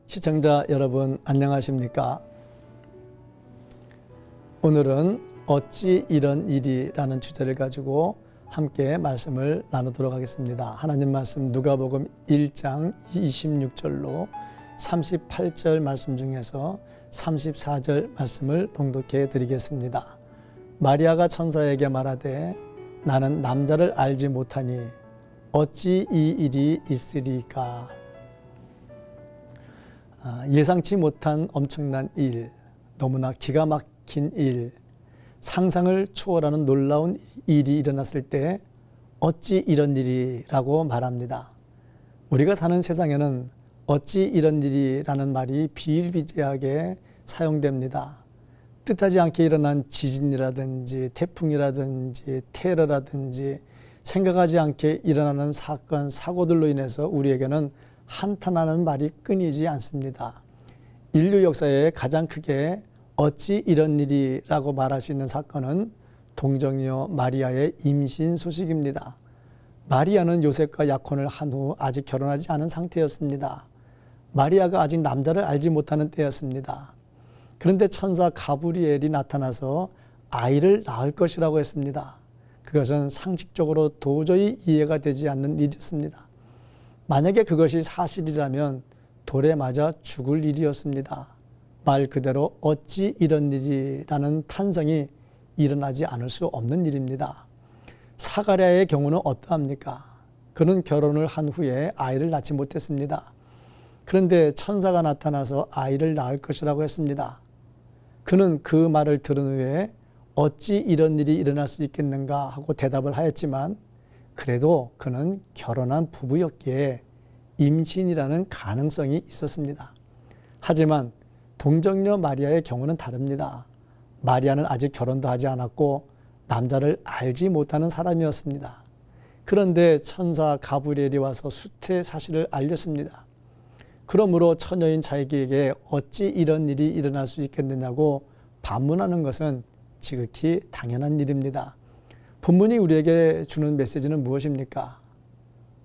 시청자 여러분 안녕하십니까? 오늘은 어찌 이런 일이라는 주제를 가지고 함께 말씀을 나누도록 하겠습니다. 하나님 말씀 누가복음 1장 26절로 38절 말씀 중에서 34절 말씀을 봉독해 드리겠습니다. 마리아가 천사에게 말하되 나는 남자를 알지 못하니 어찌 이 일이 있으리까? 예상치 못한 엄청난 일, 너무나 기가 막힌 일, 상상을 초월하는 놀라운 일이 일어났을 때 어찌 이런 일이라고 말합니다. 우리가 사는 세상에는 어찌 이런 일이라는 말이 비일비재하게 사용됩니다. 뜻하지 않게 일어난 지진이라든지 태풍이라든지 테러라든지 생각하지 않게 일어나는 사건, 사고들로 인해서 우리에게는 한탄하는 말이 끊이지 않습니다. 인류 역사에 가장 크게 어찌 이런 일이라고 말할 수 있는 사건은 동정녀 마리아의 임신 소식입니다. 마리아는 요셉과 약혼을 한 후 아직 결혼하지 않은 상태였습니다. 마리아가 아직 남자를 알지 못하는 때였습니다. 그런데 천사 가브리엘이 나타나서 아이를 낳을 것이라고 했습니다. 그것은 상식적으로 도저히 이해가 되지 않는 일이었습니다. 만약에 그것이 사실이라면 돌에 맞아 죽을 일이었습니다. 말 그대로 어찌 이런 일이라는 탄성이 일어나지 않을 수 없는 일입니다. 사가랴의 경우는 어떠합니까? 그는 결혼을 한 후에 아이를 낳지 못했습니다. 그런데 천사가 나타나서 아이를 낳을 것이라고 했습니다. 그는 그 말을 들은 후에 어찌 이런 일이 일어날 수 있겠는가 하고 대답을 하였지만 그래도 그는 결혼한 부부였기에 임신이라는 가능성이 있었습니다. 하지만 동정녀 마리아의 경우는 다릅니다. 마리아는 아직 결혼도 하지 않았고 남자를 알지 못하는 사람이었습니다. 그런데 천사 가브리엘이 와서 수태의 사실을 알렸습니다. 그러므로 처녀인 자기에게 어찌 이런 일이 일어날 수 있겠느냐고 반문하는 것은 지극히 당연한 일입니다. 본문이 우리에게 주는 메시지는 무엇입니까?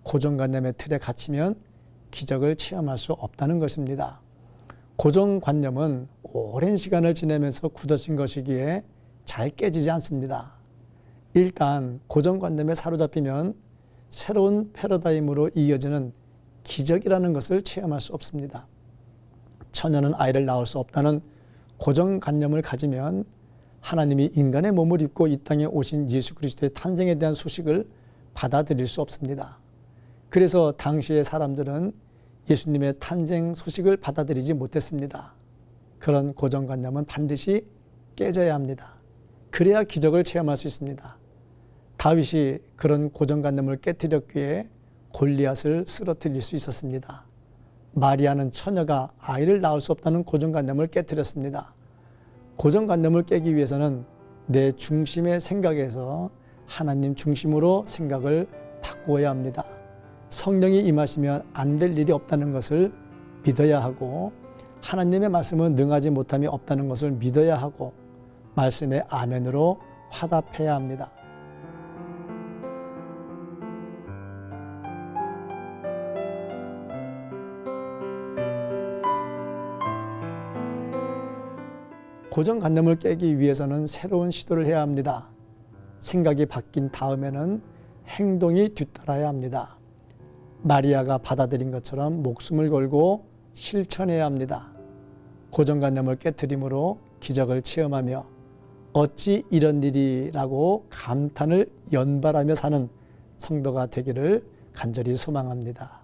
고정관념의 틀에 갇히면 기적을 체험할 수 없다는 것입니다. 고정관념은 오랜 시간을 지내면서 굳어진 것이기에 잘 깨지지 않습니다. 일단 고정관념에 사로잡히면 새로운 패러다임으로 이어지는 기적이라는 것을 체험할 수 없습니다. 처녀는 아이를 낳을 수 없다는 고정관념을 가지면 하나님이 인간의 몸을 입고 이 땅에 오신 예수 그리스도의 탄생에 대한 소식을 받아들일 수 없습니다. 그래서 당시의 사람들은 예수님의 탄생 소식을 받아들이지 못했습니다. 그런 고정관념은 반드시 깨져야 합니다. 그래야 기적을 체험할 수 있습니다. 다윗이 그런 고정관념을 깨뜨렸기에 골리앗을 쓰러뜨릴 수 있었습니다. 마리아는 처녀가 아이를 낳을 수 없다는 고정관념을 깨뜨렸습니다. 고정관념을 깨기 위해서는 내 중심의 생각에서 하나님 중심으로 생각을 바꾸어야 합니다. 성령이 임하시면 안 될 일이 없다는 것을 믿어야 하고 하나님의 말씀은 능하지 못함이 없다는 것을 믿어야 하고 말씀의 아멘으로 화답해야 합니다. 고정관념을 깨기 위해서는 새로운 시도를 해야 합니다. 생각이 바뀐 다음에는 행동이 뒤따라야 합니다. 마리아가 받아들인 것처럼 목숨을 걸고 실천해야 합니다. 고정관념을 깨트림으로 기적을 체험하며 어찌 이런 일이라고 감탄을 연발하며 사는 성도가 되기를 간절히 소망합니다.